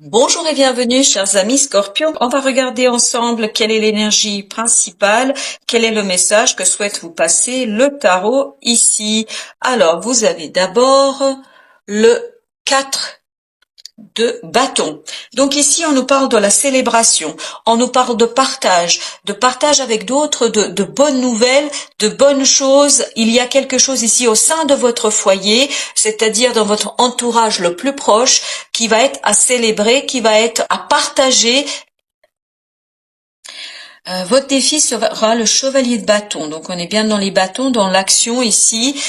Bonjour et bienvenue, chers amis Scorpions. On va regarder ensemble quelle est l'énergie principale, quel est le message que souhaite vous passer le tarot ici. Alors, vous avez d'abord le 4 de bâton. Donc ici, on nous parle de la célébration, on nous parle de partage avec d'autres, de bonnes nouvelles, de bonnes choses. Il y a quelque chose ici au sein de votre foyer, c'est-à-dire dans votre entourage le plus proche, qui va être à célébrer, qui va être à partager. Votre défi sera le chevalier de bâton. Donc on est bien dans les bâtons, dans l'action ici.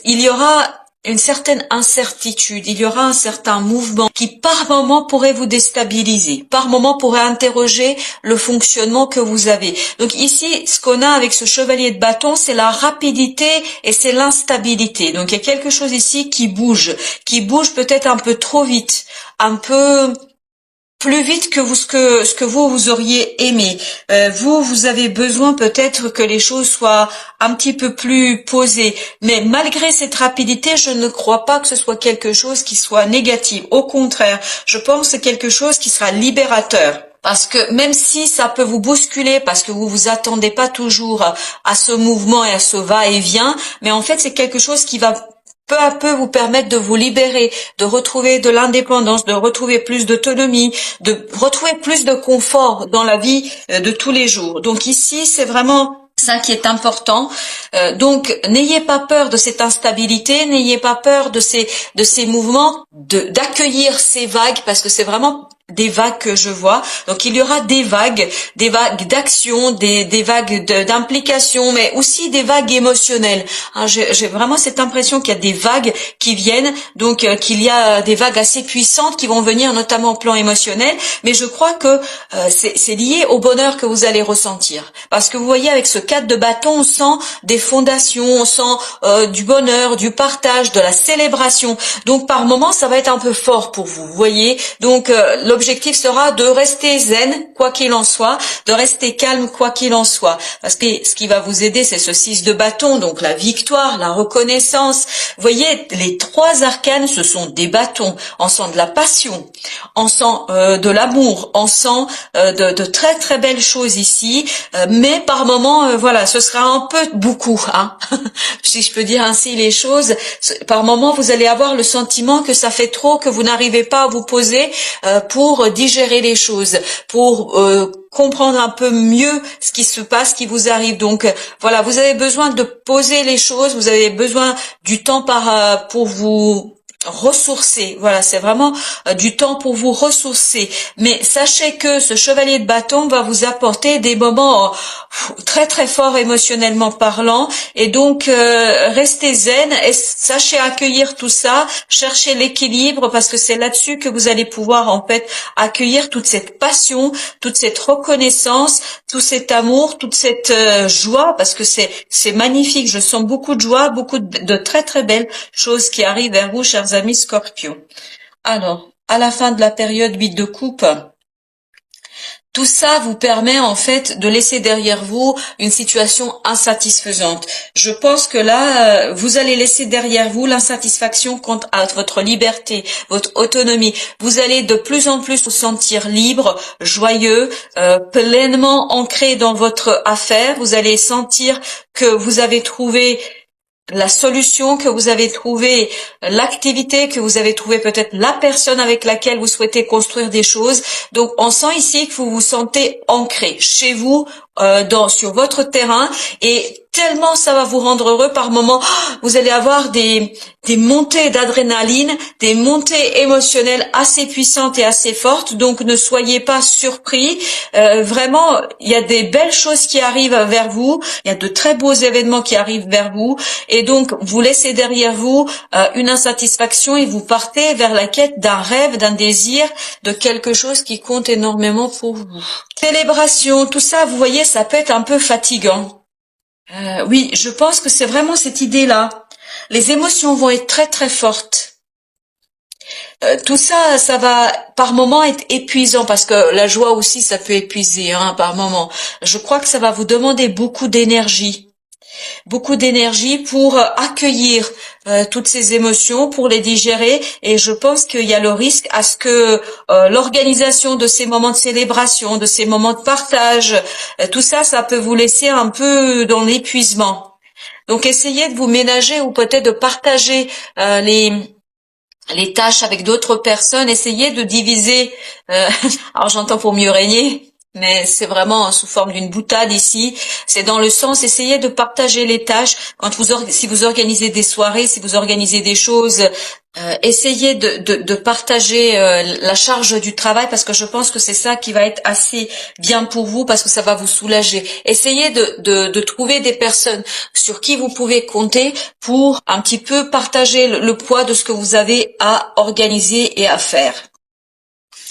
Il y aura une certaine incertitude, il y aura un certain mouvement qui par moment pourrait vous déstabiliser, par moment pourrait interroger le fonctionnement que vous avez. Donc ici, ce qu'on a avec ce chevalier de bâton, c'est la rapidité et c'est l'instabilité. Donc il y a quelque chose ici qui bouge peut-être un peu trop vite, un peu plus vite que ce que vous auriez aimé. Vous avez besoin peut-être que les choses soient un petit peu plus posées. Mais malgré cette rapidité, je ne crois pas que ce soit quelque chose qui soit négatif. Au contraire, je pense que c'est quelque chose qui sera libérateur. Parce que même si ça peut vous bousculer, parce que vous vous attendez pas toujours à ce mouvement et à ce va-et-vient, mais en fait c'est quelque chose qui va peu à peu vous permettre de vous libérer, de retrouver de l'indépendance, de retrouver plus d'autonomie, de retrouver plus de confort dans la vie de tous les jours. Donc ici, c'est vraiment ça qui est important. Donc n'ayez pas peur de cette instabilité, n'ayez pas peur de ces mouvements, d'accueillir ces vagues, parce que c'est vraiment des vagues que je vois. Donc il y aura des vagues d'action, des vagues d'implication, mais aussi des vagues émotionnelles. Hein, j'ai vraiment cette impression qu'il y a des vagues qui viennent, donc qu'il y a des vagues assez puissantes qui vont venir, notamment au plan émotionnel. Mais je crois que c'est lié au bonheur que vous allez ressentir, parce que vous voyez avec ce 4 de bâton, on sent des fondations, on sent du bonheur, du partage, de la célébration. Donc par moment, ça va être un peu fort pour vous, vous voyez. Donc l'objectif sera de rester zen, quoi qu'il en soit, de rester calme, quoi qu'il en soit. Parce que ce qui va vous aider, c'est ce 6 de bâton, donc la victoire, la reconnaissance. Vous voyez, les trois arcanes, ce sont des bâtons. On sent de la passion, on sent de l'amour, on sent de très très belles choses ici. Mais par moment, voilà, ce sera un peu beaucoup, hein. Si je peux dire ainsi les choses. Par moment, vous allez avoir le sentiment que ça fait trop, que vous n'arrivez pas à vous poser pour digérer les choses, pour comprendre un peu mieux ce qui se passe, ce qui vous arrive. Donc voilà, vous avez besoin de poser les choses, vous avez besoin du temps pour vous ressourcer. Voilà, c'est vraiment du temps pour vous ressourcer. Mais sachez que ce chevalier de bâton va vous apporter des moments très très forts émotionnellement parlant, et donc restez zen et sachez accueillir tout ça, cherchez l'équilibre, parce que c'est là-dessus que vous allez pouvoir en fait accueillir toute cette passion, toute cette reconnaissance, tout cet amour, toute cette joie, parce que c'est magnifique. Je sens beaucoup de joie, beaucoup de très très belles choses qui arrivent vers vous, chers amis Scorpions. Alors, à la fin de la période 8 de coupe, tout ça vous permet en fait de laisser derrière vous une situation insatisfaisante. Je pense que là, vous allez laisser derrière vous l'insatisfaction quant à votre liberté, votre autonomie. Vous allez de plus en plus vous sentir libre, joyeux, pleinement ancré dans votre affaire. Vous allez sentir que vous avez trouvé la solution, que vous avez trouvé l'activité, que vous avez trouvé peut-être la personne avec laquelle vous souhaitez construire des choses. Donc on sent ici que vous vous sentez ancré chez vous, sur votre terrain, et tellement ça va vous rendre heureux. Par moments, vous allez avoir des montées d'adrénaline, des montées émotionnelles assez puissantes et assez fortes. Donc ne soyez pas surpris. Vraiment, il y a des belles choses qui arrivent vers vous. Il y a de très beaux événements qui arrivent vers vous. Et donc, vous laissez derrière vous une insatisfaction, et vous partez vers la quête d'un rêve, d'un désir, de quelque chose qui compte énormément pour vous. Célébration, tout ça, vous voyez, ça peut être un peu fatigant. Oui, je pense que c'est vraiment cette idée-là. Les émotions vont être très très fortes. Tout ça, ça va par moment être épuisant, parce que la joie aussi, ça peut épuiser, hein, par moment. Je crois que ça va vous demander beaucoup d'énergie. beaucoup d'énergie pour accueillir toutes ces émotions, pour les digérer. Et je pense qu'il y a le risque à ce que l'organisation de ces moments de célébration, de ces moments de partage, tout ça, ça peut vous laisser un peu dans l'épuisement. Donc essayez de vous ménager ou peut-être de partager les tâches avec d'autres personnes. Essayez de diviser. Alors j'entends pour mieux régner, mais c'est vraiment sous forme d'une boutade ici. C'est dans le sens, essayez de partager les tâches. Si vous organisez des soirées, si vous organisez des choses, essayez de partager la charge du travail, parce que je pense que c'est ça qui va être assez bien pour vous, parce que ça va vous soulager. Essayez de trouver des personnes sur qui vous pouvez compter pour un petit peu partager le poids de ce que vous avez à organiser et à faire.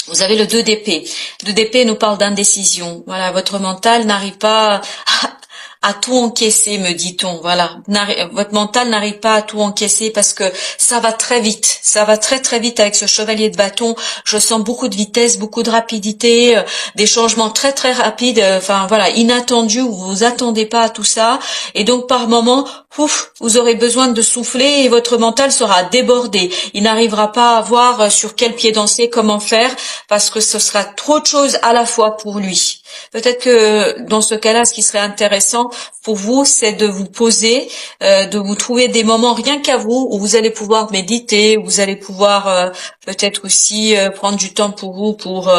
Vous avez le 2 d'épée. 2 d'épée nous parle d'indécision. Voilà, votre mental n'arrive pas à tout encaisser, me dit-on. Voilà, votre mental n'arrive pas à tout encaisser parce que ça va très vite. Ça va très très vite avec ce chevalier de bâton. Je sens beaucoup de vitesse, beaucoup de rapidité, des changements très très rapides. Enfin voilà, inattendus. Vous vous attendez pas à tout ça. Et donc par moment, vous aurez besoin de souffler et votre mental sera débordé. Il n'arrivera pas à voir sur quel pied danser, comment faire, parce que ce sera trop de choses à la fois pour lui. Peut-être que dans ce cas-là, ce qui serait intéressant pour vous, c'est de vous poser, de vous trouver des moments rien qu'à vous, où vous allez pouvoir méditer, où vous allez pouvoir peut-être aussi prendre du temps pour vous, pour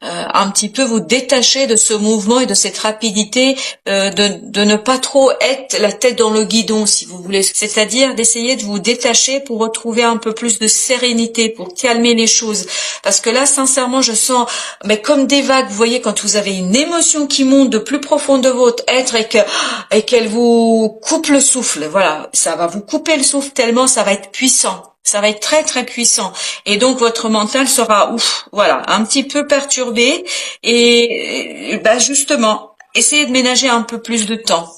un petit peu vous détacher de ce mouvement et de cette rapidité, de ne pas trop être la tête dans le guidon, si vous voulez. C'est-à-dire d'essayer de vous détacher pour retrouver un peu plus de sérénité, pour calmer les choses. Parce que là, sincèrement, je sens, mais comme des vagues, vous voyez, quand vous avez une émotion qui monte de plus profond de votre être et qu'elle vous coupe le souffle, voilà, ça va vous couper le souffle tellement ça va être puissant. Ça va être très très puissant. Et donc votre mental sera voilà, un petit peu perturbé et justement, essayez de ménager un peu plus de temps.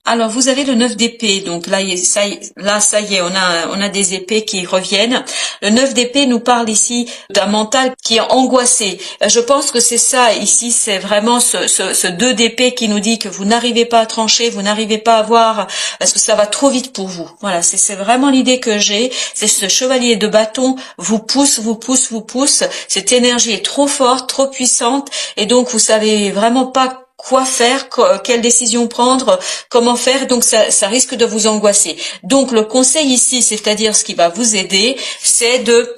Alors vous avez le 9 d'épée, donc là ça y est, on a des épées qui reviennent. Le 9 d'épée nous parle ici d'un mental qui est angoissé. Je pense que c'est ça ici, c'est vraiment ce 2 d'épée qui nous dit que vous n'arrivez pas à trancher, vous n'arrivez pas à voir, parce que ça va trop vite pour vous. Voilà, c'est vraiment l'idée que j'ai. C'est ce chevalier de bâton vous pousse. Cette énergie est trop forte, trop puissante, et donc vous savez vraiment pas quoi faire, quelle décision prendre, comment faire, donc ça risque de vous angoisser. Donc le conseil ici, c'est-à-dire ce qui va vous aider, c'est de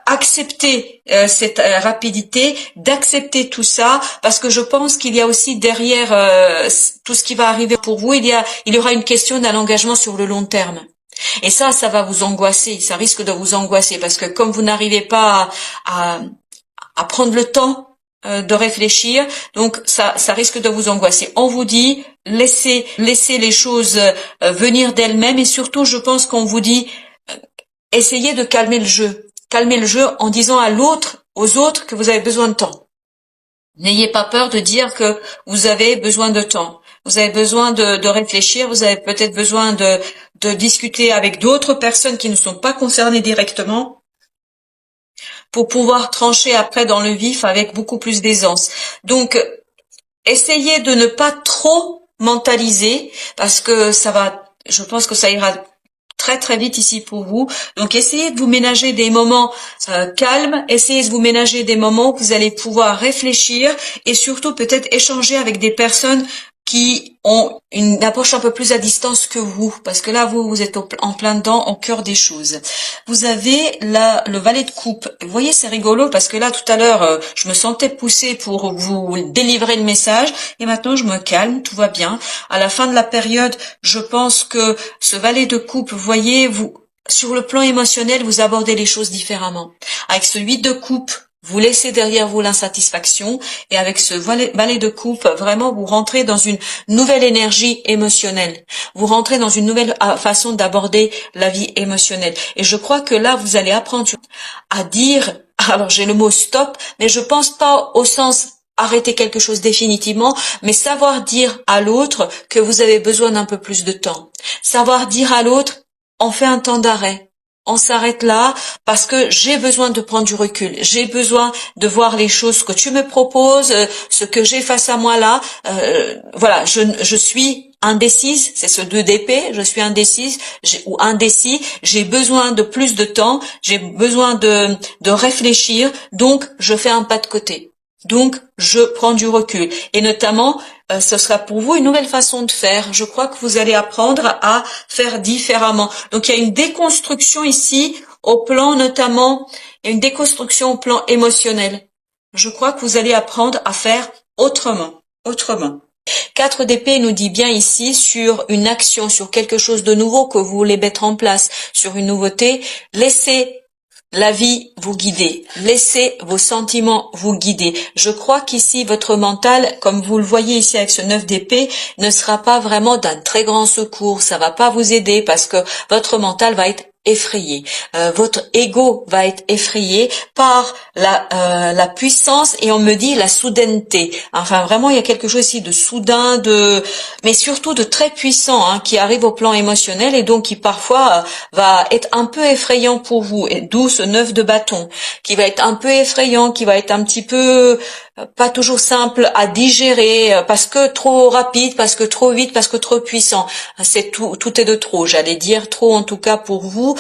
accepter cette rapidité, d'accepter tout ça, parce que je pense qu'il y a aussi derrière tout ce qui va arriver pour vous, il y aura une question d'un engagement sur le long terme. Et ça va vous angoisser, ça risque de vous angoisser, parce que comme vous n'arrivez pas à prendre le temps de réfléchir, donc ça risque de vous angoisser. On vous dit laissez les choses venir d'elles-mêmes, et surtout je pense qu'on vous dit essayez de calmer le jeu en disant aux autres que vous avez besoin de temps. N'ayez pas peur de dire que vous avez besoin de temps. Vous avez besoin de réfléchir, vous avez peut-être besoin de discuter avec d'autres personnes qui ne sont pas concernées directement, pour pouvoir trancher après dans le vif avec beaucoup plus d'aisance. Donc, essayez de ne pas trop mentaliser, parce que je pense que ça ira très très vite ici pour vous. Donc, essayez de vous ménager des moments calmes, essayez de vous ménager des moments où vous allez pouvoir réfléchir et surtout peut-être échanger avec des personnes qui ont une approche un peu plus à distance que vous, parce que là, vous êtes en plein dedans, au cœur des choses. Vous avez là le valet de coupe. Vous voyez, c'est rigolo, parce que là, tout à l'heure, je me sentais poussée pour vous délivrer le message, et maintenant, je me calme, tout va bien. À la fin de la période, je pense que ce valet de coupe, vous voyez, sur le plan émotionnel, vous abordez les choses différemment. Avec ce 8 de coupe, vous laissez derrière vous l'insatisfaction, et avec ce valet de coupe, vraiment, vous rentrez dans une nouvelle énergie émotionnelle. Vous rentrez dans une nouvelle façon d'aborder la vie émotionnelle. Et je crois que là, vous allez apprendre à dire, alors j'ai le mot stop, mais je pense pas au sens arrêter quelque chose définitivement, mais savoir dire à l'autre que vous avez besoin d'un peu plus de temps. Savoir dire à l'autre, on fait un temps d'arrêt. On s'arrête là parce que j'ai besoin de prendre du recul. J'ai besoin de voir les choses que tu me proposes, ce que j'ai face à moi là. Voilà, je suis indécise, c'est ce 2 d'épée, je suis indécise ou indécis, j'ai besoin de plus de temps, j'ai besoin de réfléchir, donc je fais un pas de côté. Donc, je prends du recul. Et notamment, ce sera pour vous une nouvelle façon de faire. Je crois que vous allez apprendre à faire différemment. Donc, il y a une déconstruction ici au plan notamment, il y a une déconstruction au plan émotionnel. Je crois que vous allez apprendre à faire autrement. 4 d'épée nous dit bien ici sur une action, sur quelque chose de nouveau que vous voulez mettre en place, sur une nouveauté. Laissez la vie vous guider. Laissez vos sentiments vous guider. Je crois qu'ici, votre mental, comme vous le voyez ici avec ce 9 d'épée, ne sera pas vraiment d'un très grand secours. Ça va pas vous aider parce que votre mental va être effrayé. Votre ego va être effrayé par la puissance et on me dit la soudaineté. Enfin, vraiment, il y a quelque chose ici de soudain, mais surtout de très puissant hein, qui arrive au plan émotionnel et donc qui parfois va être un peu effrayant pour vous. Et d'où ce 9 de bâton qui va être un peu effrayant, qui va être un petit peu pas toujours simple à digérer parce que trop rapide, parce que trop vite, parce que trop puissant. C'est tout est de trop, j'allais dire trop en tout cas pour vous.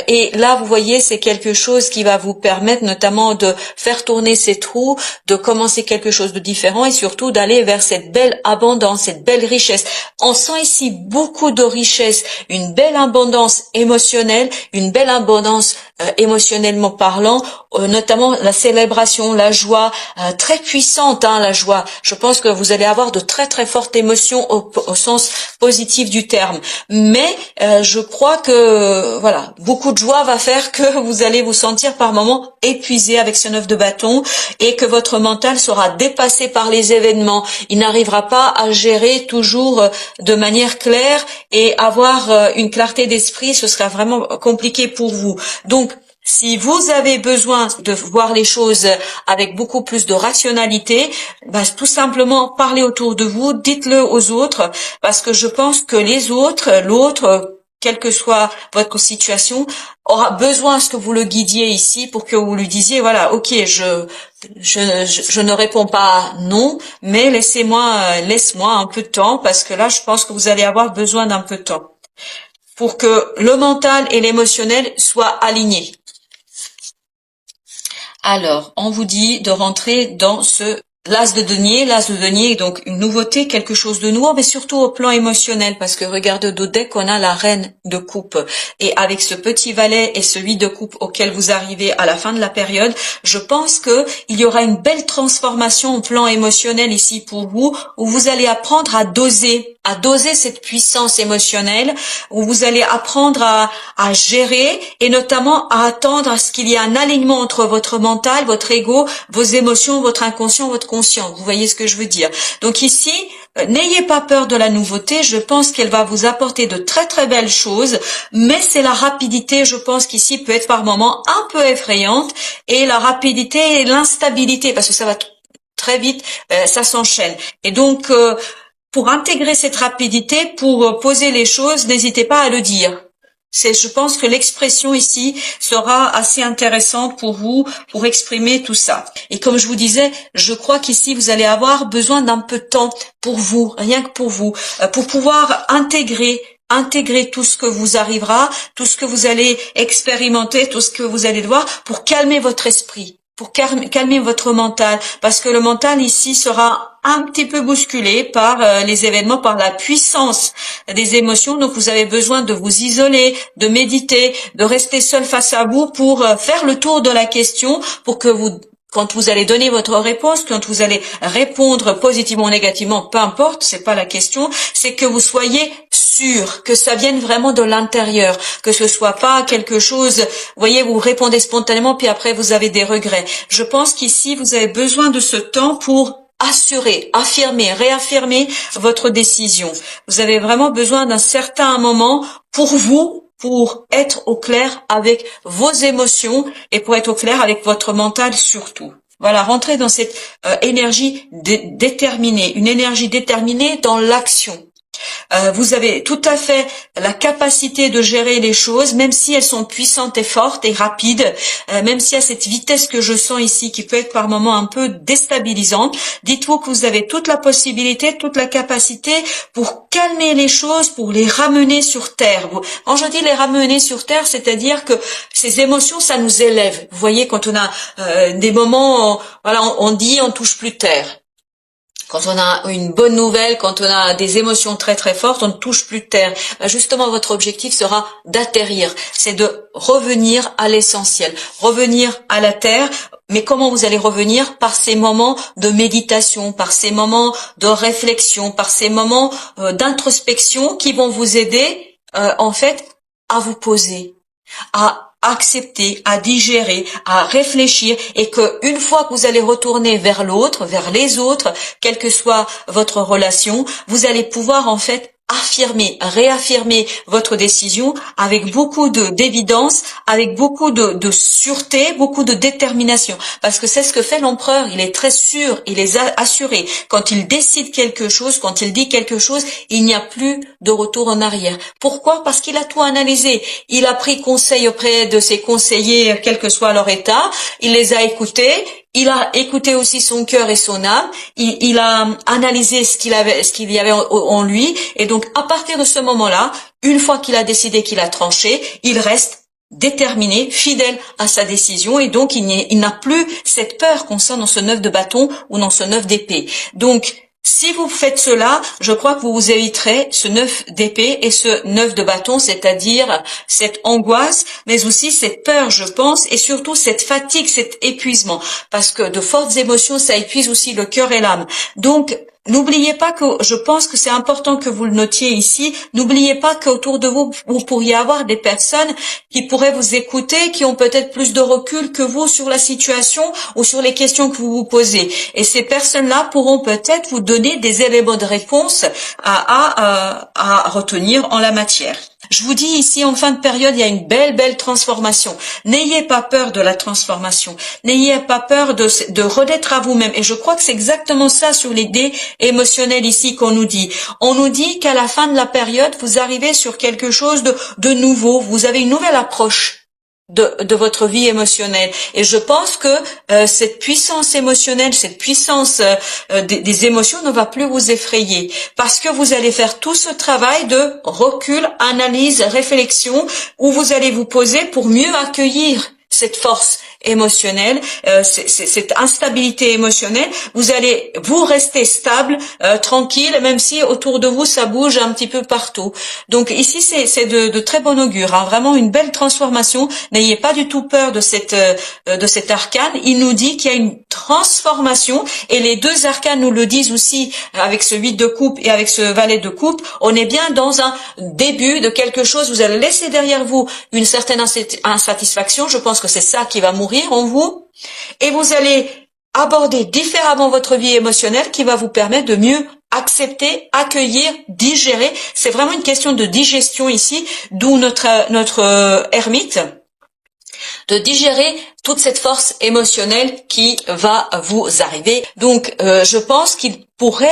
Et là, vous voyez, c'est quelque chose qui va vous permettre notamment de faire tourner ces trous, de commencer quelque chose de différent et surtout d'aller vers cette belle abondance, cette belle richesse. On sent ici beaucoup de richesse, une belle abondance émotionnelle, une belle abondance émotionnellement parlant, notamment la célébration, la joie, très puissante, hein, la joie. Je pense que vous allez avoir de très très fortes émotions au sens positif du terme. Mais je crois que voilà, beaucoup de joie va faire que vous allez vous sentir par moments épuisé avec ce 9 de bâton et que votre mental sera dépassé par les événements. Il n'arrivera pas à gérer toujours de manière claire et avoir une clarté d'esprit, ce sera vraiment compliqué pour vous. Donc, si vous avez besoin de voir les choses avec beaucoup plus de rationalité, tout simplement parlez autour de vous, dites-le aux autres, parce que je pense que l'autre, quelle que soit votre situation, aura besoin à ce que vous le guidiez ici pour que vous lui disiez, voilà, ok, je ne réponds pas non, mais laisse-moi un peu de temps, parce que là, je pense que vous allez avoir besoin d'un peu de temps pour que le mental et l'émotionnel soient alignés. Alors, on vous dit de rentrer dans ce l'as de denier. L'as de denier est donc une nouveauté, quelque chose de nouveau, mais surtout au plan émotionnel, parce que regardez au deck, on a la reine de coupe. Et avec ce petit valet et ce 8 de coupe auquel vous arrivez à la fin de la période, je pense que il y aura une belle transformation au plan émotionnel ici pour vous, où vous allez apprendre à doser cette puissance émotionnelle, où vous allez apprendre à gérer et notamment à attendre à ce qu'il y ait un alignement entre votre mental, votre ego, vos émotions, votre inconscient, votre conscient. Vous voyez ce que je veux dire? Donc ici, n'ayez pas peur de la nouveauté. Je pense qu'elle va vous apporter de très très belles choses, mais c'est la rapidité, je pense qu'ici peut être par moments un peu effrayante, et la rapidité et l'instabilité, parce que ça va très vite, ça s'enchaîne. Et donc, pour intégrer cette rapidité, pour poser les choses, n'hésitez pas à le dire. Je pense que l'expression ici sera assez intéressante pour vous, pour exprimer tout ça. Et comme je vous disais, je crois qu'ici, vous allez avoir besoin d'un peu de temps pour vous, rien que pour vous, pour pouvoir intégrer tout ce que vous arrivera, tout ce que vous allez expérimenter, tout ce que vous allez voir, pour calmer votre esprit, pour calmer votre mental, parce que le mental ici sera un petit peu bousculé par les événements, par la puissance des émotions. Donc vous avez besoin de vous isoler, de méditer, de rester seul face à vous pour faire le tour de la question, pour que vous, quand vous allez donner votre réponse, quand vous allez répondre positivement ou négativement, peu importe, c'est pas la question, c'est que vous soyez sûr, que ça vienne vraiment de l'intérieur, que ce soit pas quelque chose, vous voyez, vous répondez spontanément puis après vous avez des regrets. Je pense qu'ici vous avez besoin de ce temps pour assurer, affirmer, réaffirmer votre décision. Vous avez vraiment besoin d'un certain moment pour vous, pour être au clair avec vos émotions et pour être au clair avec votre mental surtout. Voilà, rentrez dans cette énergie déterminée, une énergie déterminée dans l'action. Vous avez tout à fait la capacité de gérer les choses, même si elles sont puissantes et fortes et rapides, même s'il y a cette vitesse que je sens ici qui peut être par moments un peu déstabilisante. Dites-vous que vous avez toute la possibilité, toute la capacité pour calmer les choses, pour les ramener sur terre. Quand je dis les ramener sur terre, c'est-à-dire que ces émotions, ça nous élève. Vous voyez, quand on a des moments, voilà, on dit on touche plus terre. Quand on a une bonne nouvelle, quand on a des émotions très très fortes, on ne touche plus de terre. Ben justement, votre objectif sera d'atterrir, c'est de revenir à l'essentiel, revenir à la terre. Mais comment vous allez revenir? Par ces moments de méditation, par ces moments de réflexion, par ces moments d'introspection qui vont vous aider en fait à vous poser, à accepter, à digérer, à réfléchir, et que une fois que vous allez retourner vers l'autre, vers les autres, quelle que soit votre relation, vous allez pouvoir en fait affirmer, réaffirmer votre décision avec beaucoup d'évidence, avec beaucoup de sûreté, beaucoup de détermination. Parce que c'est ce que fait l'empereur, il est très sûr, il est assuré. Quand il décide quelque chose, quand il dit quelque chose, il n'y a plus de retour en arrière. Pourquoi? Parce qu'il a tout analysé. Il a pris conseil auprès de ses conseillers, quel que soit leur état, il les a écoutés. Il a écouté aussi son cœur et son âme. Il a analysé ce qu'il y avait en lui. Et donc, à partir de ce moment-là, une fois qu'il a décidé, qu'il a tranché, il reste déterminé, fidèle à sa décision. Et donc, il n'a plus cette peur qu'on sent dans ce 9 de bâton ou dans ce 9 d'épée. Donc, si vous faites cela, je crois que vous éviterez ce 9 d'épée et ce 9 de bâton, c'est-à-dire cette angoisse, mais aussi cette peur, je pense, et surtout cette fatigue, cet épuisement. Parce que de fortes émotions, ça épuise aussi le cœur et l'âme. Donc, n'oubliez pas que, je pense que c'est important que vous le notiez ici, n'oubliez pas qu'autour de vous, vous pourriez avoir des personnes qui pourraient vous écouter, qui ont peut-être plus de recul que vous sur la situation ou sur les questions que vous vous posez. Et ces personnes-là pourront peut-être vous donner des éléments de réponse à retenir en la matière. Je vous dis ici, en fin de période, il y a une belle transformation. N'ayez pas peur de la transformation. N'ayez pas peur de renaître à vous-même. Et je crois que c'est exactement ça sur l'idée émotionnelle ici qu'on nous dit. On nous dit qu'à la fin de la période, vous arrivez sur quelque chose de nouveau. Vous avez une nouvelle approche de votre vie émotionnelle. Et je pense que cette puissance émotionnelle, cette puissance des émotions ne va plus vous effrayer, parce que vous allez faire tout ce travail de recul, analyse, réflexion, où vous allez vous poser pour mieux accueillir cette force émotionnelle, cette instabilité émotionnelle. Vous allez vous rester stable, tranquille, même si autour de vous ça bouge un petit peu partout. Donc ici c'est de très bon augure, hein, vraiment une belle transformation. N'ayez pas du tout peur de cet arcane. Il nous dit qu'il y a une transformation, et les deux arcanes nous le disent aussi avec ce 8 de coupe et avec ce valet de coupe. On est bien dans un début de quelque chose. Vous allez laisser derrière vous une certaine insatisfaction. Je pense que c'est ça qui va mourir en vous, et vous allez aborder différemment votre vie émotionnelle, qui va vous permettre de mieux accepter, accueillir, digérer. C'est vraiment une question de digestion ici, d'où notre ermite, de digérer toute cette force émotionnelle qui va vous arriver. Donc, je pense qu'il pourra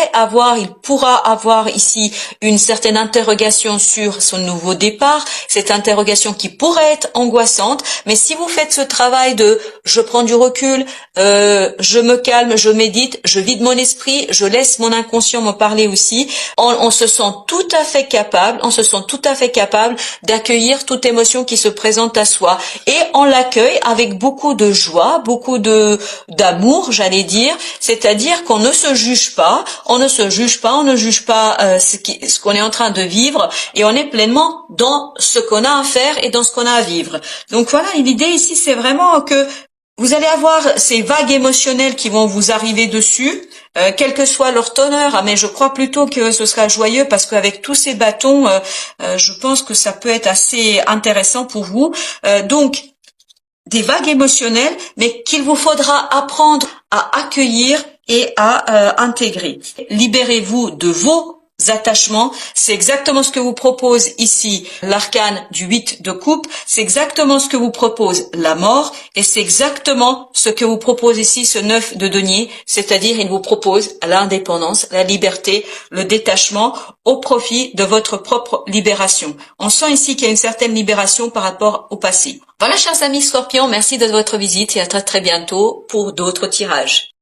avoir ici une certaine interrogation sur son nouveau départ, cette interrogation qui pourrait être angoissante, mais si vous faites ce travail de je prends du recul, je me calme, je médite, je vide mon esprit, je laisse mon inconscient me parler aussi, on se sent tout à fait capable, d'accueillir toute émotion qui se présente à soi, et on l'accueille avec beaucoup de joie, beaucoup d'amour, j'allais dire, c'est-à-dire qu'on ne se juge pas, on ne juge pas ce qu'on est en train de vivre, et on est pleinement dans ce qu'on a à faire et dans ce qu'on a à vivre. Donc voilà, l'idée ici, c'est vraiment que vous allez avoir ces vagues émotionnelles qui vont vous arriver dessus, quel que soit leur teneur, mais je crois plutôt que ce sera joyeux, parce qu'avec tous ces bâtons, je pense que ça peut être assez intéressant pour vous. Donc, des vagues émotionnelles, mais qu'il vous faudra apprendre à accueillir et à intégrer. Libérez-vous de vos attachements. C'est exactement ce que vous propose ici l'arcane du 8 de coupe. C'est exactement ce que vous propose la mort. Et c'est exactement ce que vous propose ici ce 9 de denier. C'est-à-dire, il vous propose l'indépendance, la liberté, le détachement au profit de votre propre libération. On sent ici qu'il y a une certaine libération par rapport au passé. Voilà, chers amis Scorpions, merci de votre visite et à très très bientôt pour d'autres tirages.